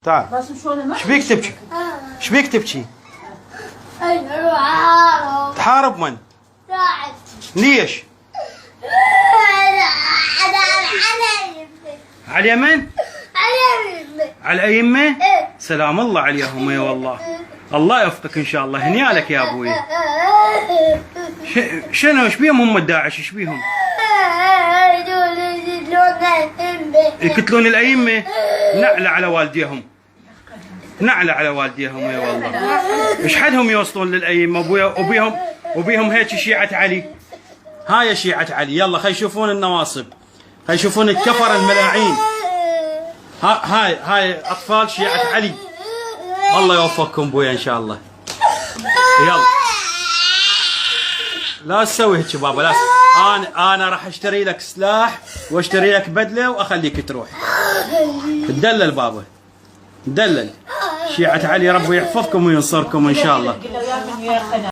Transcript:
تعال. ايش بيك تبكي؟ ايش بيك تبكي؟ تحارب من؟ ليش؟ على اليمن؟ على الأئمة؟ سلام الله عليهم يا والله. الله يوفقك ان شاء الله. هنيالك يا ابوي. شنو ايش بيهم هم الداعش؟ ايش بيهم؟ يقتلون الأئمة؟ نعلى على والديهم. نعلى على والديهم يا والله. ايش حدهم يوصلون للأئمة وبيهم هيك شيعة علي. هاي شيعة علي. يلا خلي يشوفون النواصب. خلي يشوفون الكفر الملاعين. هاي اطفال شيعة علي. الله يوفقكم بويا ان شاء الله. يلا لا تسوي هيك بابا. لا انا راح اشتري لك سلاح واشتري لك بدله واخليك تروح. تدلل بابا. تدلل. شيعة علي ربي يحفظكم وينصركم ان شاء الله.